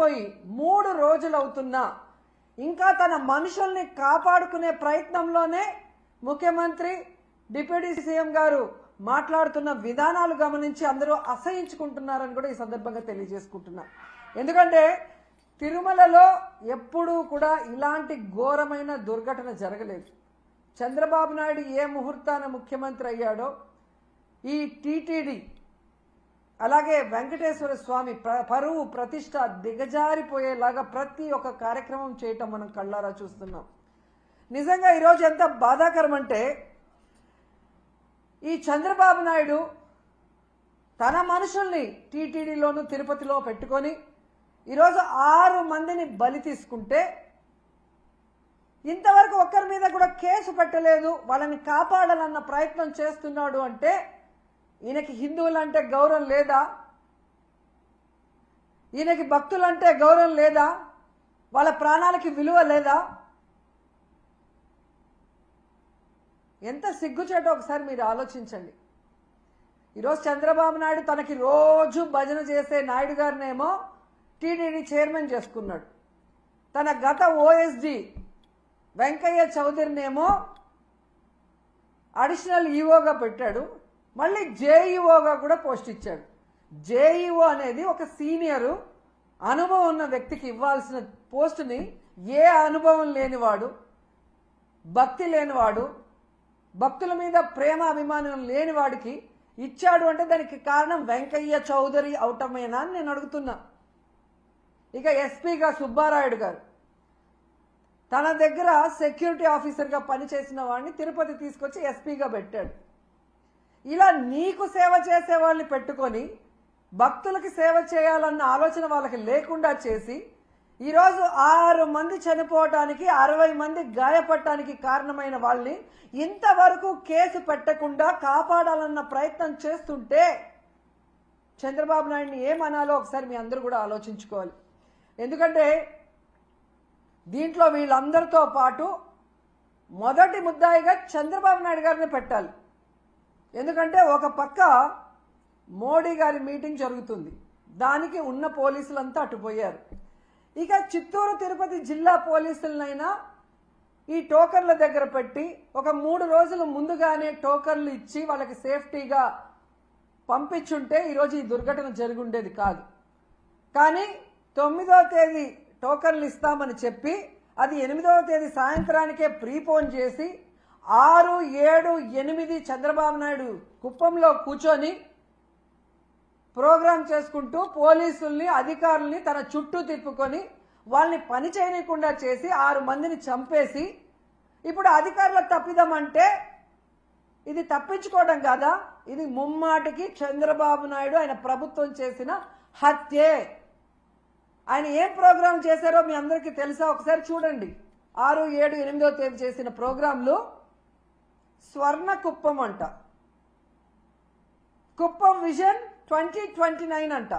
చనిపోయి 3 రోజులవుతున్నా ఇంకా తన మనుషుల్ని కాపాడుకునే ప్రయత్నంలోనే ముఖ్యమంత్రి డిప్యూటీ సీఎం గారు మాట్లాడుతున్న విధానాలు గమనించి అందరూ అసహించుకుంటున్నారని కూడా ఈ సందర్భంగా తెలియజేసుకుంటున్నా. ఎందుకంటే తిరుమలలో ఎప్పుడూ కూడా ఇలాంటి ఘోరమైన దుర్ఘటన జరగలేదు. చంద్రబాబు నాయుడు ఏ ముహూర్తాన ముఖ్యమంత్రి అయ్యాడో ఈ టీటీడీ అలాగే వెంకటేశ్వర స్వామి పరువు ప్రతిష్ట దిగజారిపోయేలాగా ప్రతి ఒక్క కార్యక్రమం చేయటం మనం కళ్ళారా చూస్తున్నాం. నిజంగా ఈరోజు ఎంత బాధాకరం అంటే ఈ చంద్రబాబు నాయుడు తన మనుషుల్ని టీటీడీలోను తిరుపతిలో పెట్టుకొని ఈరోజు 6 మందిని బలి తీసుకుంటే ఇంతవరకు ఒక్కరి మీద కూడా కేసు పెట్టలేదు, వాళ్ళని కాపాడాలన్న ప్రయత్నం చేస్తున్నాడు అంటే ఈయనకి హిందువులంటే గౌరవం లేదా? ఈయనకి భక్తులంటే గౌరవం లేదా? వాళ్ళ ప్రాణాలకి విలువ లేదా? ఎంత సిగ్గుచేటో ఒకసారి మీరు ఆలోచించండి. ఈరోజు చంద్రబాబు నాయుడు తనకి రోజు భజన చేసే నాయుడు గారినేమో టీటీడీ చైర్మన్ చేసుకున్నాడు. తన గత ఓఎస్డి వెంకయ్య చౌదరినేమో అడిషనల్ ఈఓగా పెట్టాడు. మళ్ళీ జేఈఓగా కూడా పోస్ట్ ఇచ్చాడు. జేఈఓ అనేది ఒక సీనియరు అనుభవం ఉన్న వ్యక్తికి ఇవ్వాల్సిన పోస్టుని ఏ అనుభవం లేనివాడు, భక్తి లేనివాడు, భక్తుల మీద ప్రేమ అభిమానం లేనివాడికి ఇచ్చాడు అంటే దానికి కారణం వెంకయ్య చౌదరి అవటమేనా అని నేను అడుగుతున్నా. ఇక ఎస్పీగా సుబ్బారాయుడు గారు తన దగ్గర సెక్యూరిటీ ఆఫీసర్గా పనిచేసిన వాడిని తిరుపతి తీసుకొచ్చి ఎస్పీగా పెట్టాడు. ఇలా నీకు సేవ చేసే వాళ్ళని పెట్టుకొని భక్తులకి సేవ చేయాలన్న ఆలోచన వాళ్ళకి లేకుండా చేసి ఈరోజు 6 మంది చనిపోవటానికి 60 మంది గాయపడటానికి కారణమైన వాళ్ళని ఇంతవరకు కేసు పెట్టకుండా కాపాడాలన్న ప్రయత్నం చేస్తుంటే చంద్రబాబు నాయుడిని ఏమనాలో ఒకసారి మీ అందరూ కూడా ఆలోచించుకోవాలి. ఎందుకంటే దీంట్లో వీళ్ళందరితో పాటు మొదటి ముద్దాయిగా చంద్రబాబు నాయుడు గారిని పెట్టాలి. ఎందుకంటే ఒక పక్క మోడీ గారి మీటింగ్ జరుగుతుంది, దానికి ఉన్న పోలీసులంతా అటుపోయారు. ఇక చిత్తూరు తిరుపతి జిల్లా పోలీసులనైనా ఈ టోకన్ల దగ్గర పెట్టి ఒక 3 రోజులు ముందుగానే టోకన్లు ఇచ్చి వాళ్ళకి సేఫ్టీగా పంపించుంటే ఈరోజు ఈ దుర్ఘటన జరిగి ఉండేది కాదు. కానీ 9వ తేదీ టోకన్లు ఇస్తామని చెప్పి అది 8వ తేదీ సాయంత్రానికే ప్రీపోన్ చేసి 6, 7, 8 చంద్రబాబు నాయుడు కుప్పంలో కూర్చొని ప్రోగ్రాం చేసుకుంటూ పోలీసుల్ని అధికారుల్ని తన చుట్టూ తిప్పుకొని వాళ్ళని పని చేయకుండా చేసి 6 మందిని చంపేసి ఇప్పుడు అధికారుల తప్పిదం అంటే ఇది తప్పించుకోవడం కాదా? ఇది ముమ్మాటికి చంద్రబాబు నాయుడు ఆయన ప్రభుత్వం చేసిన హత్యే. ఆయన ఏం ప్రోగ్రాం చేశారో మీ అందరికీ తెలుసా? ఒకసారి చూడండి. 6, 7, 8వ తేదీ చేసిన ప్రోగ్రాంలు స్వర్ణ కుప్పం అంట, కుప్పం విజన్ 2029 అంట.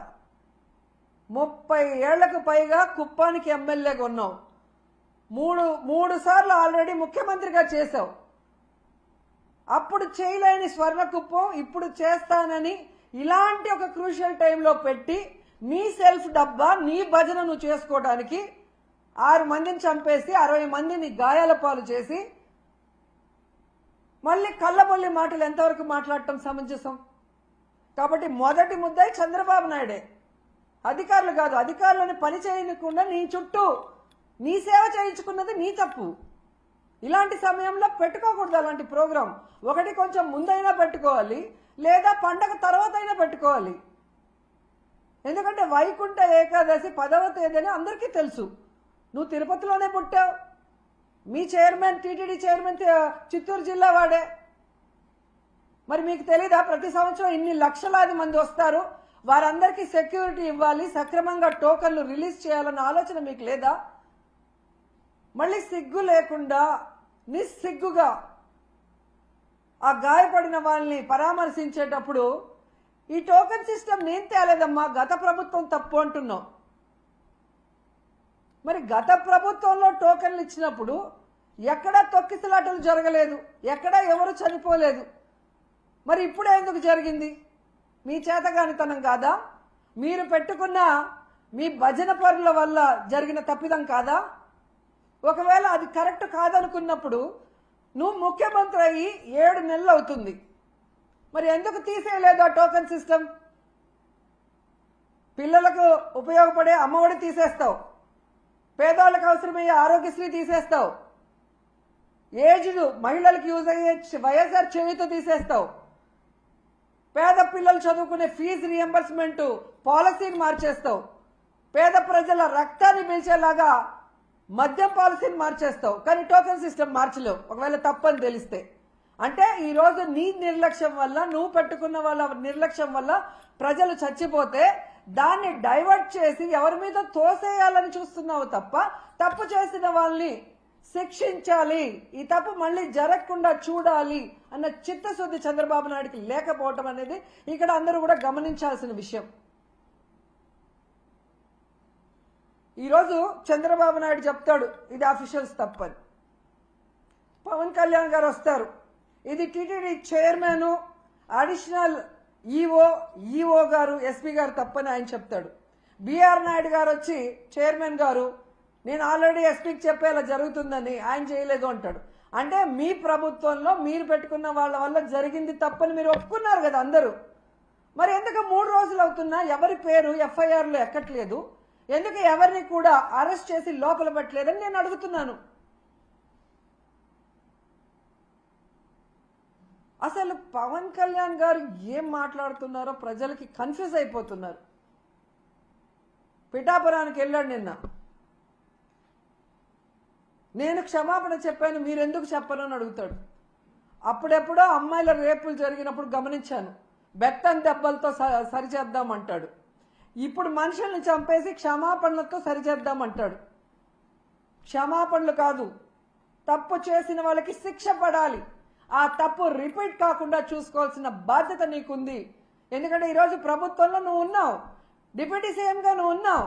30 ఏళ్లకు పైగా కుప్పానికి ఎమ్మెల్యేగా ఉన్నావు, మూడు సార్లు ఆల్రెడీ ముఖ్యమంత్రిగా చేశావు. అప్పుడు చేయలేని స్వర్ణ కుప్పం ఇప్పుడు చేస్తానని ఇలాంటి ఒక క్రూషియల్ టైంలో పెట్టి నీ సెల్ఫ్ డబ్బా నీ భజన నువ్వు చేసుకోవడానికి 6 మందిని చంపేసి 60 మందిని గాయాల పాలు చేసి మళ్ళీ కళ్ళబొల్లి మాటలు ఎంతవరకు మాట్లాడటం సమంజసం? కాబట్టి మొదటి ముద్దాయి చంద్రబాబు నాయుడే, అధికారులు కాదు. అధికారులను పని చేయకుండా నీ చుట్టూ నీ సేవ చేయించుకున్నది నీ తప్పు. ఇలాంటి సమయంలో పెట్టుకోకూడదు అలాంటి ప్రోగ్రాం. ఒకటి కొంచెం ముందైనా పెట్టుకోవాలి, లేదా పండగ తర్వాత అయినా పెట్టుకోవాలి. ఎందుకంటే వైకుంఠ ఏకాదశి 10వ తేదీని అందరికీ తెలుసు. నువ్వు తిరుపతిలోనే పుట్టావు, మీ చైర్మన్ టీటీడీ చైర్మన్ చిత్తూరు జిల్లా వాడే. మరి మీకు తెలీదా ప్రతి సంవత్సరం ఇన్ని లక్షలాది మంది వస్తారు, వారందరికీ సెక్యూరిటీ ఇవ్వాలి, సక్రమంగా టోకన్లు రిలీజ్ చేయాలన్న ఆలోచన మీకు లేదా? మళ్ళీ సిగ్గు లేకుండా నిస్సిగ్గుగా ఆ గాయపడిన వాళ్ళని పరామర్శించేటప్పుడు ఈ టోకన్ సిస్టమ్ నేను తేలేదమ్మా, గత ప్రభుత్వం తప్పు అంటున్నావు. మరి గత ప్రభుత్వంలో టోకన్లు ఇచ్చినప్పుడు ఎక్కడా తొక్కిసలాటలు జరగలేదు, ఎక్కడా ఎవరు చనిపోలేదు. మరి ఇప్పుడే ఎందుకు జరిగింది? మీ చేతగానితనం కాదా? మీరు పెట్టుకున్న మీ భజన పరుల వల్ల జరిగిన తప్పిదం కాదా? ఒకవేళ అది కరెక్ట్ కాదనుకున్నప్పుడు నువ్వు ముఖ్యమంత్రి అయ్యి 7 నెలలు అవుతుంది, మరి ఎందుకు తీసేయలేదు ఆ టోకెన్ సిస్టమ్? పిల్లలకు ఉపయోగపడే అమ్మఒడి తీసేస్తావు, పేదవాళ్ళకి అవసరమయ్యే ఆరోగ్యశ్రీ తీసేస్తావు, ఏజ్డ్ మహిళలకు యూజ్ అయ్యే వైఎస్ఆర్ చేయూత తీసేస్తావు, పేద పిల్లలు చదువుకునే ఫీజు రియంబర్స్మెంట్ పాలసీని మార్చేస్తావు, పేద ప్రజల రక్తాన్ని పీల్చేలాగా మద్యం పాలసీని మార్చేస్తావు, కానీ టోకెన్ సిస్టమ్ మార్చలేవు ఒకవేళ తప్పని తెలిస్తే. అంటే ఈరోజు నీ నిర్లక్ష్యం వల్ల, నువ్వు పెట్టుకున్న వాళ్ళ నిర్లక్ష్యం వల్ల ప్రజలు చచ్చిపోతే దాన్ని డైవర్ట్ చేసి ఎవరి మీద తోసేయాలని చూస్తున్నావు తప్ప తప్పు చేసిన వాళ్ళని శిక్షించాలి, ఈ తప్పు మళ్ళీ జరగకుండా చూడాలి అన్న చిత్తశుద్ధి చంద్రబాబు నాయుడికి లేకపోవటం అనేది ఇక్కడ అందరూ కూడా గమనించాల్సిన విషయం. ఈరోజు చంద్రబాబు నాయుడు చెప్తాడు ఇది అఫీషియల్స్ తప్పని, పవన్ కళ్యాణ్ గారు వస్తారు ఇది టీటీడీ చైర్మన్ అడిషనల్ ఈఓ గారు ఎస్పీ గారు తప్పని ఆయన చెప్తాడు. బిఆర్ నాయుడు గారు వచ్చి చైర్మన్ గారు నేను ఆల్రెడీ ఎస్పీకి చెప్పేలా జరుగుతుందని ఆయన చేయలేదు అంటాడు. అంటే మీ ప్రభుత్వంలో మీరు పెట్టుకున్న వాళ్ళ వల్ల జరిగింది తప్పని మీరు ఒప్పుకున్నారు కదా అందరూ. మరి ఎందుకు 3 రోజులు అవుతున్నా ఎవరి పేరు ఎఫ్ఐఆర్లో ఎక్కట్లేదు, ఎందుకు ఎవరిని కూడా అరెస్ట్ చేసి లోపల పెట్టలేదని నేను అడుగుతున్నాను. అసలు పవన్ కళ్యాణ్ గారు ఏం మాట్లాడుతున్నారో ప్రజలకి కన్ఫ్యూజ్ అయిపోతున్నారు. పిఠాపురానికి వెళ్ళాడు నిన్న, నేను క్షమాపణ చెప్పాను మీరెందుకు చెప్పను అని అడుగుతాడు. అప్పుడెప్పుడో అమ్మాయిల రేపులు జరిగినప్పుడు గమనించాను, బెత్తం దెబ్బలతో సరిచేద్దామంటాడు. ఇప్పుడు మనుషుల్ని చంపేసి క్షమాపణలతో సరిచేద్దామంటాడు. క్షమాపణలు కాదు, తప్పు చేసిన వాళ్ళకి శిక్ష పడాలి, ఆ తప్పు రిపీట్ కాకుండా చూసుకోవాల్సిన బాధ్యత నీకుంది. ఎందుకంటే ఈరోజు ప్రభుత్వంలో నువ్వు ఉన్నావు, డిప్యూటీ సీఎంగా నువ్వు ఉన్నావు,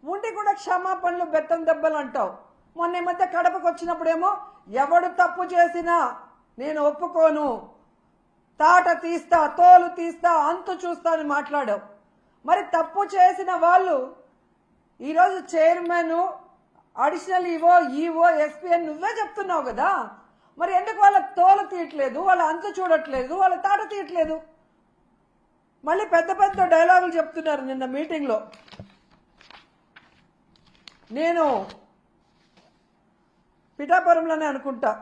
ఉండి కూడా క్షమాపణలు బెత్తం దెబ్బలు అంటావు. మొన్న ఈ మధ్య కడపకు వచ్చినప్పుడేమో ఎవడు తప్పు చేసినా నేను ఒప్పుకోను, తాట తీస్తా, తోలు తీస్తా, అంతు చూస్తా అని మాట్లాడావు. మరి తప్పు చేసిన వాళ్ళు ఈరోజు చైర్మన్ అడిషనల్ ఈఓ ఎస్పీ అని నువ్వే చెప్తున్నావు కదా, మరి ఎందుకు వాళ్ళ తోలు తీయట్లేదు, వాళ్ళ అంతు చూడట్లేదు, వాళ్ళ తాట తీయట్లేదు? మళ్ళీ పెద్ద పెద్ద డైలాగులు చెప్తున్నారు. నిన్న మీటింగ్లో నేను పిఠాపురంలోనే అనుకుంటా,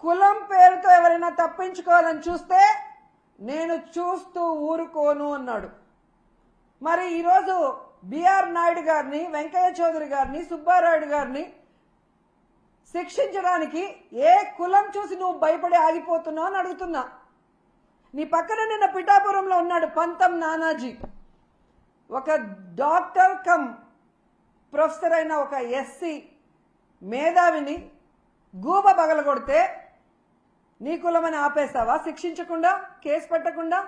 కులం పేరుతో ఎవరైనా తప్పించుకోవాలని చూస్తే నేను చూస్తూ ఊరుకోను అన్నాడు. మరి ఈరోజు బిఆర్ నాయుడు గారిని, వెంకయ్య చౌదరి గారిని, సుబ్బారాయుడు గారిని శిక్షించడానికి ఏ కులం చూసి నువ్వు భయపడి ఆగిపోతున్నావు అని అడుగుతున్నా. నీ పక్కన నిన్న పిఠాపురంలో ఉన్నాడు పంతం నానాజీ, ఒక డాక్టర్ కమ్ ప్రొఫెసర్ అయిన ఒక ఎస్సీ మేధావిని గూబ పగలగొడితే నీ కులమని ఆపేస్తావా శిక్షించకుండా, కేసు పెట్టకుండా?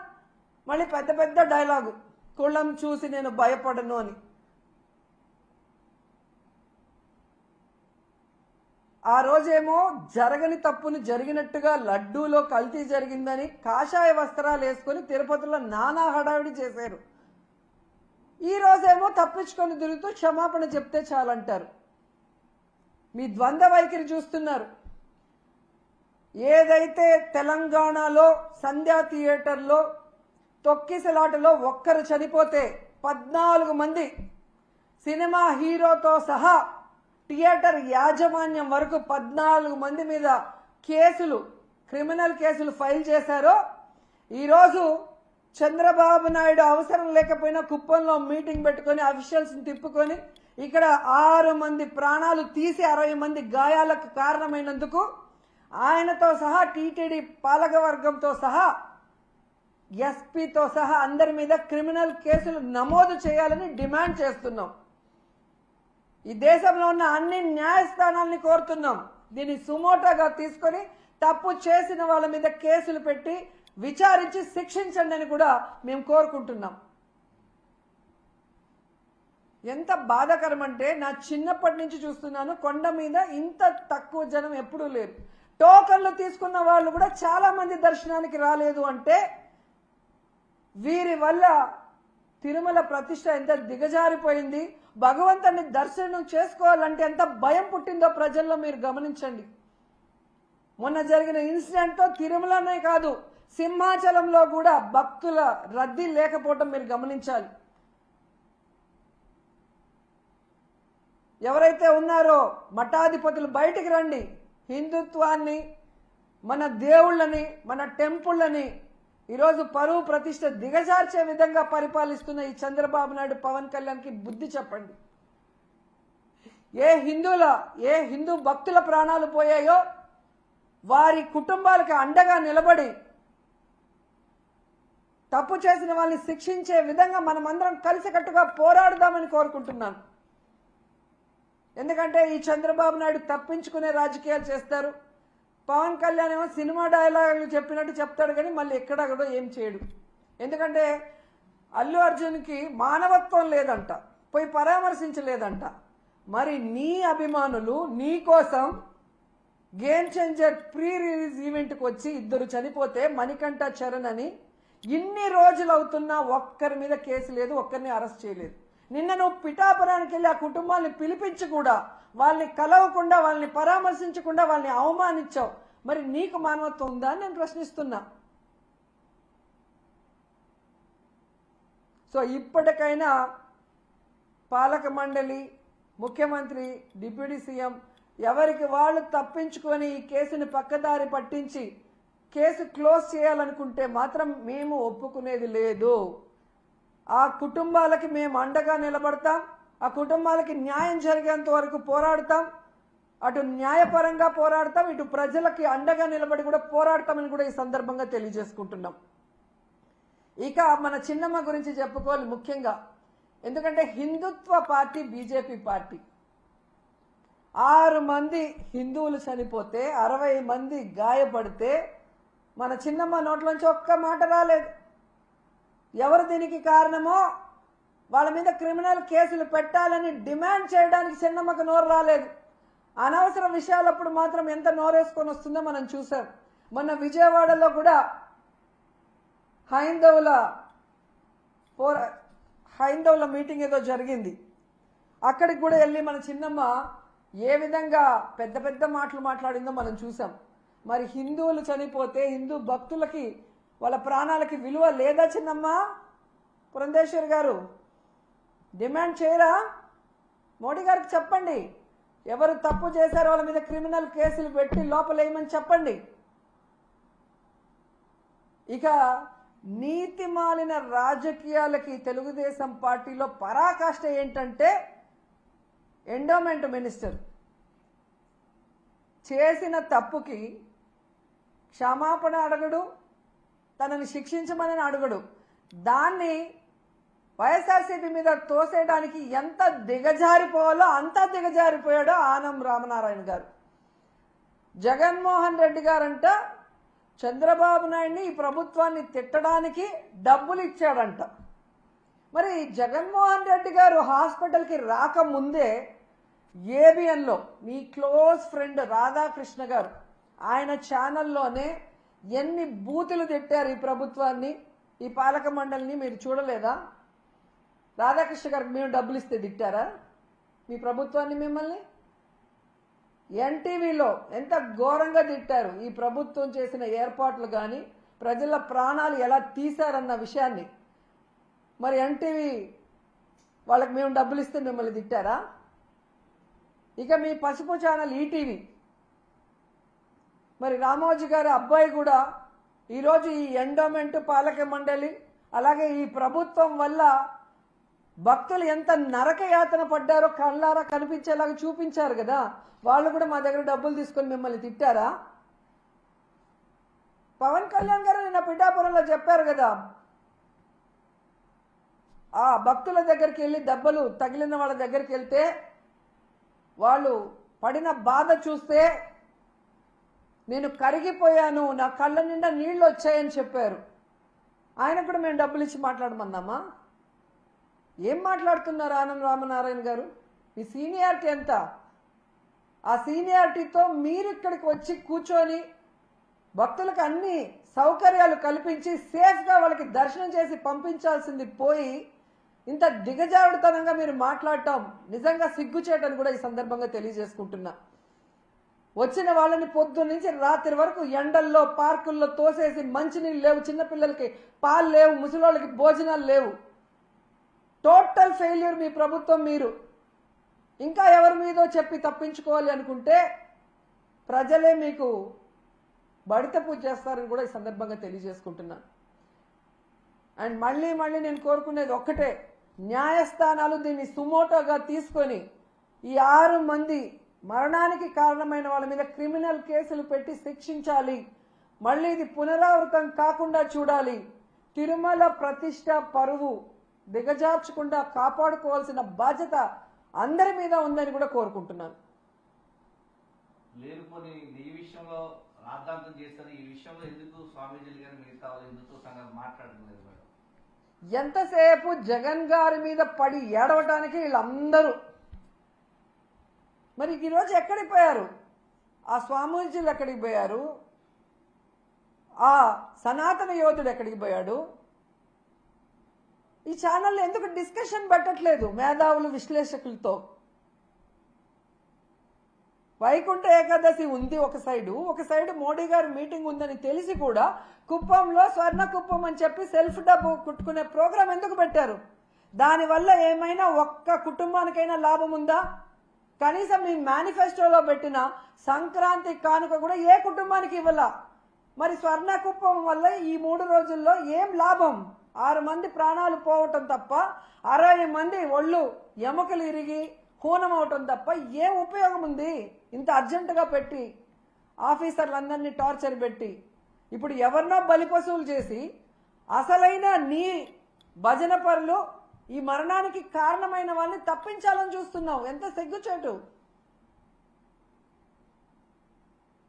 మళ్ళీ పెద్ద పెద్ద డైలాగు, కులం చూసి నేను భయపడను అని. ఆ రోజేమో జరగని తప్పును జరిగినట్టుగా లడ్డూలో కల్తీ జరిగిందని కాషాయ వస్త్రాలు వేసుకొని తిరుపతిలో నానా హడావిడి చేశారు. ఈ రోజేమో తప్పించుకొని తిరుగుతూ క్షమాపణ చెప్తే చాలంటారు. మీ ద్వంద్వ వైఖరి చూస్తున్నారు. ఏదైతే తెలంగాణలో సంధ్యా థియేటర్లో తొక్కిసలాటలో ఒక్కరు చనిపోతే 14 మంది సినిమా హీరోతో సహా థియేటర్ యాజమాన్యం వరకు 14 మంది మీద కేసులు, క్రిమినల్ కేసులు ఫైల్ చేశారో, ఈరోజు చంద్రబాబు నాయుడు అవసరం లేకపోయినా కుప్పంలో మీటింగ్ పెట్టుకొని అఫీషియల్స్ని తిప్పుకొని ఇక్కడ 6 మంది ప్రాణాలు తీసి 60 మంది గాయాలకు కారణమైనందుకు ఆయనతో సహా టీటీడీ పాలకవర్గంతో సహా ఎస్పీతో సహా అందరి మీద క్రిమినల్ కేసులు నమోదు చేయాలని డిమాండ్ చేస్తున్నాం. ఈ దేశంలో ఉన్న అన్ని న్యాయస్థానాలని కోరుతున్నాం. దీన్ని సుమోటోగా తీసుకొని తప్పు చేసిన వాళ్ళ మీద కేసులు పెట్టి విచారించి శిక్షించండి అని కూడా మేము కోరుకుంటున్నాం. ఎంత బాధాకరం అంటే, నా చిన్నప్పటి నుంచి చూస్తున్నాను, కొండ మీద ఇంత తక్కువ జనం ఎప్పుడూ లేరు. టోకన్లు తీసుకున్న వాళ్ళు కూడా చాలా మంది దర్శనానికి రాలేదు అంటే వీరి వల్ల తిరుమల ప్రతిష్ట ఎంత దిగజారిపోయింది, భగవంతుని దర్శనం చేసుకోవాలంటే ఎంత భయం పుట్టిందో ప్రజల్లో మీరు గమనించండి. మొన్న జరిగిన ఇన్సిడెంట్తో తిరుమలనే కాదు, సింహాచలంలో కూడా భక్తుల రద్దీ లేకపోవటం మీరు గమనించాలి. ఎవరైతే ఉన్నారో మఠాధిపతులు బయటికి రండి. హిందుత్వాన్ని, మన దేవుళ్ళని, మన టెంపుళ్ళని ఈరోజు పరువు ప్రతిష్ట దిగజార్చే విధంగా పరిపాలిస్తున్న ఈ చంద్రబాబు నాయుడు, పవన్ కళ్యాణ్కి బుద్ధి చెప్పండి. ఏ హిందూ భక్తుల ప్రాణాలు పోయాయో వారి కుటుంబాలకు అండగా నిలబడి తప్పు చేసిన వాళ్ళని శిక్షించే విధంగా మనమందరం కలిసికట్టుగా పోరాడదామని కోరుకుంటున్నాను. ఎందుకంటే ఈ చంద్రబాబు నాయుడు తప్పించుకునే రాజకీయాలు చేస్తారు. పవన్ కళ్యాణ్ ఏమో సినిమా డైలాగులు చెప్పినట్టు చెప్తాడు కానీ మళ్ళీ ఎక్కడా కూడా ఏం చేయడు. ఎందుకంటే అల్లు అర్జున్కి మానవత్వం లేదంట, పోయి పరామర్శించలేదంట. మరి నీ అభిమానులు నీ కోసం గేమ్ చేంజర్ ప్రీ రిలీజ్ ఈవెంట్కి వచ్చి ఇద్దరు చనిపోతే మణికంఠ చరణ్ అని ఇన్ని రోజులు అవుతున్నా ఒక్కరి మీద కేసు లేదు, ఒక్కరిని అరెస్ట్ చేయలేదు. నిన్న నువ్వు పిఠాపురానికి వెళ్ళి ఆ కుటుంబాన్ని పిలిపించి కూడా వాళ్ళని కలవకుండా, వాళ్ళని పరామర్శించకుండా వాళ్ళని అవమానించావు. మరి నీకు మానవత్వం ఉందా అని నేను ప్రశ్నిస్తున్నా. సో ఇప్పటికైనా పాలక మండలి, ముఖ్యమంత్రి, డిప్యూటీ సీఎం ఎవరికి వాళ్ళు తప్పించుకొని ఈ కేసుని పక్కదారి పట్టించి కేసు క్లోజ్ చేయాలనుకుంటే మాత్రం మేము ఒప్పుకునేది లేదు. ఆ కుటుంబాలకి మేము అండగా నిలబడతాం, ఆ కుటుంబాలకి న్యాయం జరిగేంత వరకు పోరాడతాం. అటు న్యాయపరంగా పోరాడతాం, ఇటు ప్రజలకి అండగా నిలబడి కూడా పోరాడతామని కూడా ఈ సందర్భంగా తెలియజేసుకుంటున్నాం. ఇక మన చిన్నమ్మ గురించి చెప్పుకోవాలి ముఖ్యంగా. ఎందుకంటే హిందుత్వ పార్టీ బీజేపీ పార్టీ. 6 మంది హిందువులు చనిపోతే 60 మంది గాయపడితే మన చిన్నమ్మ నోట్లోంచి ఒక్క మాట రాలేదు. ఎవరు దీనికి కారణమో వాళ్ళ మీద క్రిమినల్ కేసులు పెట్టాలని డిమాండ్ చేయడానికి చిన్నమ్మకు నోరు రాలేదు. అనవసర విషయాలప్పుడు మాత్రం ఎంత నోరేసుకొని వస్తుందో మనం చూసాం. మొన్న విజయవాడలో కూడా హైందవుల మీటింగ్ ఏదో జరిగింది. అక్కడికి కూడా వెళ్ళి మన చిన్నమ్మ ఏ విధంగా పెద్ద పెద్ద మాటలు మాట్లాడిందో మనం చూసాం. మరి హిందువులు చనిపోతే హిందూ భక్తులకి వాళ్ళ ప్రాణాలకి విలువ లేదా చిన్నమ్మ? పురంధేశ్వరి గారు డిమాండ్ చేయరా? మోడీ గారికి చెప్పండి, ఎవరు తప్పు చేశారో వాళ్ళ మీద క్రిమినల్ కేసులు పెట్టి లోపలేయమని చెప్పండి. ఇక నీతి మాలిన రాజకీయాలకి తెలుగుదేశం పార్టీలో పరాకాష్ట ఏంటంటే ఎండోమెంట్ మినిస్టర్ చేసిన తప్పుకి క్షమాపణ అడగడు, తనని శిక్షించమని అడగడు. దాన్ని వైఎస్ఆర్సీపీ మీద తోసేయడానికి ఎంత దిగజారిపోవాలో అంత దిగజారిపోయాడో ఆనం రామనారాయణ గారు. జగన్మోహన్ రెడ్డి గారంట చంద్రబాబు నాయుడిని, ఈ ప్రభుత్వాన్ని తిట్టడానికి డబ్బులు ఇచ్చాడంట. మరి జగన్మోహన్ రెడ్డి గారు హాస్పిటల్కి రాకముందే ఏబిఎన్లో మీ క్లోజ్ ఫ్రెండ్ రాధాకృష్ణ గారు ఆయన ఛానల్లోనే ఎన్ని బూతులు తిట్టారు ఈ ప్రభుత్వాన్ని, ఈ పాలక మండలిని మీరు చూడలేదా? రాధాకృష్ణ గారికి మేము డబ్బులు ఇస్తే తిట్టారా మీ ప్రభుత్వాన్ని? మిమ్మల్ని ఎన్టీవీలో ఎంత ఘోరంగా తిట్టారు. ఈ ప్రభుత్వం చేసిన ఏర్పాట్లు కానీ ప్రజల ప్రాణాలు ఎలా తీశారన్న విషయాన్ని. మరి ఎన్టీవీ వాళ్ళకి మేము డబ్బులు ఇస్తే మిమ్మల్ని తిట్టారా? ఇక మీ పసుపు ఛానల్ ఈటీవీ, మరి రామోజీ గారి అబ్బాయి కూడా ఈరోజు ఈ ఎండోమెంట్, పాలక మండలి, అలాగే ఈ ప్రభుత్వం వల్ల భక్తులు ఎంత నరకయాతన పడ్డారో కళ్ళారా కనిపించేలాగా చూపించారు కదా. వాళ్ళు కూడా మా దగ్గర డబ్బులు తీసుకొని మిమ్మల్ని తిట్టారా? పవన్ కళ్యాణ్ గారు నిన్న పిఠాపురంలో చెప్పారు కదా, ఆ భక్తుల దగ్గరికి వెళ్ళి దెబ్బలు తగిలిన వాళ్ళ దగ్గరికి వెళ్తే వాళ్ళు పడిన బాధ చూస్తే నేను కరిగిపోయాను, నా కళ్ళ నిండా నీళ్లు వచ్చాయని చెప్పారు. ఆయన కూడా మేము డబ్బులు ఇచ్చి మాట్లాడమన్నామా? ఏం మాట్లాడుతున్నారు ఆనం రామనారాయణ గారు? మీ సీనియారిటీ ఎంత? ఆ సీనియారిటీతో మీరు ఇక్కడికి వచ్చి కూర్చొని భక్తులకు అన్ని సౌకర్యాలు కల్పించి సేఫ్గా వాళ్ళకి దర్శనం చేసి పంపించాల్సింది పోయి ఇంత దిగజారుడుతనంగా మీరు మాట్లాడటం నిజంగా సిగ్గుచేటని కూడా ఈ సందర్భంగా తెలియజేసుకుంటున్నా. వచ్చిన వాళ్ళని పొద్దున్న నుంచి రాత్రి వరకు ఎండల్లో పార్కుల్లో తోసేసి మంచినీళ్ళు లేవు, చిన్నపిల్లలకి పాలు లేవు, ముసలోళ్ళకి భోజనాలు లేవు. టోటల్ ఫెయిల్యూర్ మీ ప్రభుత్వం. మీరు ఇంకా ఎవరి మీదో చెప్పి తప్పించుకోవాలి అనుకుంటే ప్రజలే మీకు బడిత పూజ చేస్తారని కూడా ఈ సందర్భంగా తెలియజేసుకుంటున్నాను. అండ్ మళ్ళీ నేను కోరుకునేది ఒక్కటే, న్యాయస్థానాలు దీన్ని సుమోటోగా తీసుకొని ఈ 6 మంది మరణానికి కారణమైన వాళ్ళ మీద క్రిమినల్ కేసులు పెట్టి శిక్షించాలి. మళ్ళీ ఇది పునరావృతం కాకుండా చూడాలి. తిరుమల ప్రతిష్ట పరువు దిగజార్చకుండా కాపాడుకోవాల్సిన బాధ్యత అందరి మీద ఉందని కూడా కోరుకుంటున్నాను. లేనిపోని ఈ విషయంలో రాద్ధాంతం చేస్తారు. ఈ విషయంలో ఎందుకు స్వామీజీలు గారు మిగతా హిందుత్వ సంఘాలు మాట్లాడలేదు మేడం? ఎంతసేపు జగన్ గారి మీద పడి ఏడవటానికి వీళ్ళందరూ మరి ఈరోజు ఎక్కడికి పోయారు? ఆ స్వామీజీలు ఎక్కడికి పోయారు? ఆ సనాతన యోధుడు ఎక్కడికి పోయాడు? ఈ ఛానల్లో ఎందుకు డిస్కషన్ పెట్టట్లేదు మేధావులు విశ్లేషకులతో? వైకుంఠ ఏకాదశి ఉంది ఒక సైడు మోడీ గారి మీటింగ్ ఉందని తెలిసి కూడా కుప్పంలో స్వర్ణ కుప్పం అని చెప్పి సెల్ఫ్ డబ్బు కుట్టుకునే ప్రోగ్రాం ఎందుకు పెట్టారు? దానివల్ల ఏమైనా ఒక్క కుటుంబానికైనా లాభం ఉందా? కనీసం మీ మేనిఫెస్టోలో పెట్టిన సంక్రాంతి కానుక కూడా ఏ కుటుంబానికి ఇవ్వాల? మరి స్వర్ణ కుప్పం వల్ల ఈ 3 రోజుల్లో ఏం లాభం? 6 మంది ప్రాణాలు పోవటం తప్ప, 60 మంది ఒళ్ళు ఎముకలు ఇరిగి హూనం అవటం తప్ప ఏం ఉపయోగం ఉంది? ఇంత అర్జెంటుగా పెట్టి ఆఫీసర్లందరినీ టార్చర్ పెట్టి ఇప్పుడు ఎవరినో బలిపశువులు చేసి అసలైన నీ భజన పరులు ఈ మరణానికి కారణమైన వాళ్ళని తప్పించాలని చూస్తున్నావు. ఎంత సిగ్గుచేటు.